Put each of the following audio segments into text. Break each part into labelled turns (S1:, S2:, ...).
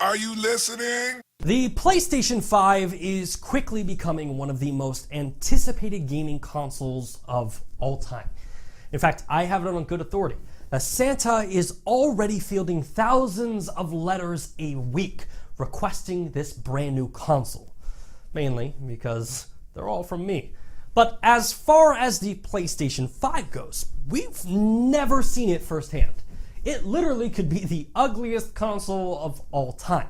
S1: Are you listening?
S2: The PlayStation 5 is quickly becoming one of the most anticipated gaming consoles of all time. In fact, I have it on good authority that Santa is already fielding thousands of letters a week requesting this brand new console. Mainly because they're all from me. But as far as the PlayStation 5 goes, we've never seen it firsthand. It literally could be the ugliest console of all time.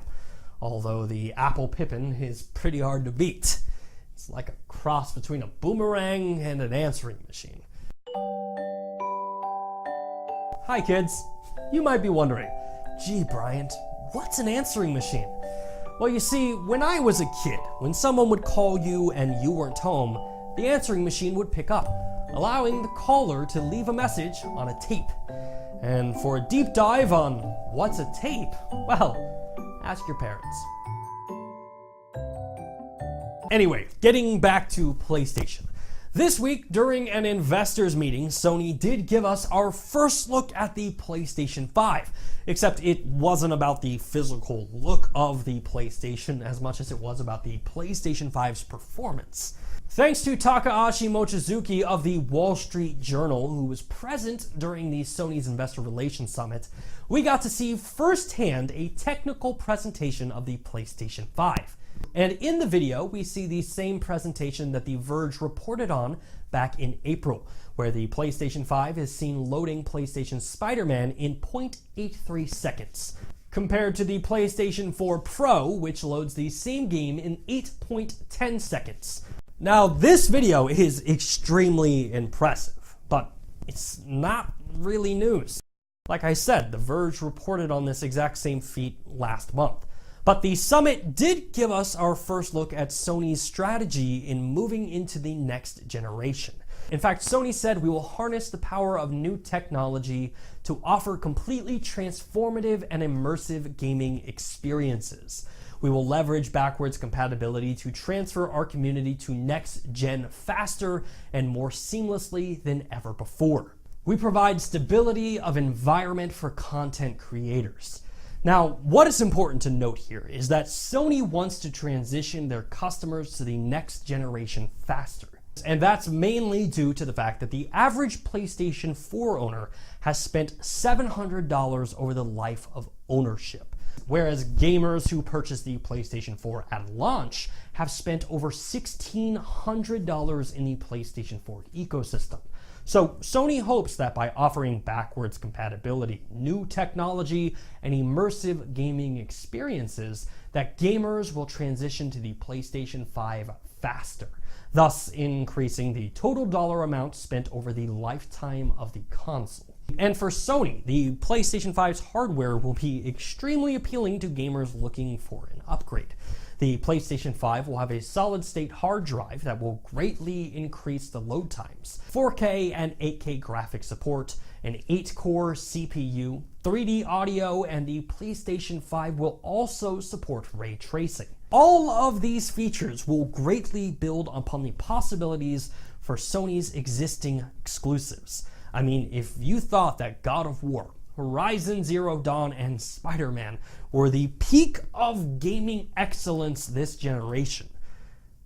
S2: Although the Apple Pippin is pretty hard to beat. It's like a cross between a boomerang and an answering machine. Hi kids. You might be wondering, gee Bryant, what's an answering machine? Well, you see, when I was a kid, when someone would call you and you weren't home, the answering machine would pick up, allowing the caller to leave a message on a tape. And for a deep dive on what's a tape, well, ask your parents. Anyway, getting back to PlayStation. This week, during an investors meeting, Sony did give us our first look at the PlayStation 5, except it wasn't about the physical look of the PlayStation as much as it was about the PlayStation 5's performance. Thanks to Takashi Mochizuki of the Wall Street Journal, who was present during the Sony's Investor Relations Summit, we got to see firsthand a technical presentation of the PlayStation 5. And in the video, we see the same presentation that The Verge reported on back in April, where the PlayStation 5 is seen loading PlayStation Spider-Man in 0.83 seconds, compared to the PlayStation 4 Pro, which loads the same game in 8.10 seconds. Now, this video is extremely impressive, but it's not really news. Like I said, The Verge reported on this exact same feat last month. But the summit did give us our first look at Sony's strategy in moving into the next generation. In fact, Sony said we will harness the power of new technology to offer completely transformative and immersive gaming experiences. We will leverage backwards compatibility to transfer our community to next gen faster and more seamlessly than ever before. We provide stability of environment for content creators. Now, what is important to note here is that Sony wants to transition their customers to the next generation faster. And that's mainly due to the fact that the average PlayStation 4 owner has spent $700 over the life of ownership, whereas gamers who purchased the PlayStation 4 at launch have spent over $1,600 in the PlayStation 4 ecosystem. So Sony hopes that by offering backwards compatibility, new technology, and immersive gaming experiences, that gamers will transition to the PlayStation 5 faster, thus increasing the total dollar amount spent over the lifetime of the console. And for Sony, the PlayStation 5's hardware will be extremely appealing to gamers looking for an upgrade. The PlayStation 5 will have a solid-state hard drive that will greatly increase the load times, 4K and 8K graphics support, an 8-core CPU, 3D audio, and the PlayStation 5 will also support ray tracing. All of these features will greatly build upon the possibilities for Sony's existing exclusives. I mean, if you thought that God of War, Horizon Zero Dawn, and Spider-Man were the peak of gaming excellence this generation,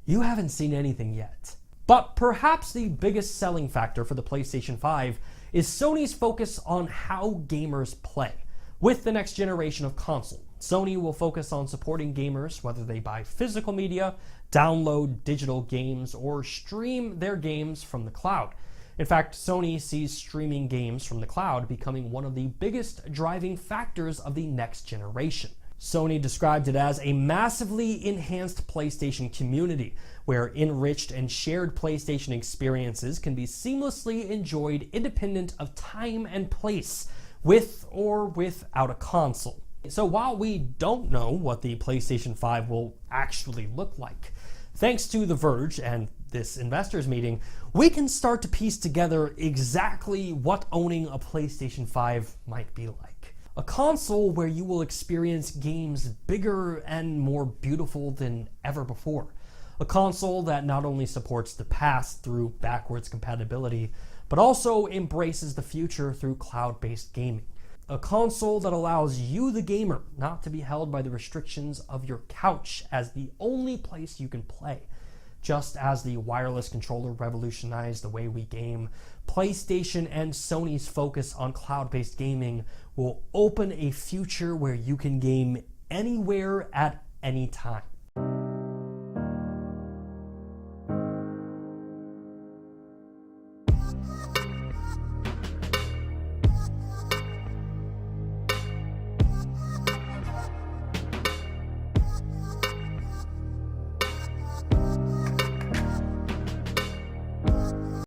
S2: you haven't seen anything yet. But perhaps the biggest selling factor for the PlayStation 5 is Sony's focus on how gamers play. With the next generation of console, Sony will focus on supporting gamers whether they buy physical media, download digital games, or stream their games from the cloud. In fact, Sony sees streaming games from the cloud becoming one of the biggest driving factors of the next generation. Sony described it as a massively enhanced PlayStation community, where enriched and shared PlayStation experiences can be seamlessly enjoyed independent of time and place, with or without a console. So while we don't know what the PlayStation 5 will actually look like, thanks to The Verge and this investors meeting, we can start to piece together exactly what owning a PlayStation 5 might be like. A console where you will experience games bigger and more beautiful than ever before. A console that not only supports the past through backwards compatibility, but also embraces the future through cloud-based gaming. A console that allows you, the gamer, not to be held by the restrictions of your couch as the only place you can play. Just as the wireless controller revolutionized the way we game, PlayStation and Sony's focus on cloud-based gaming will open a future where you can game anywhere at any time.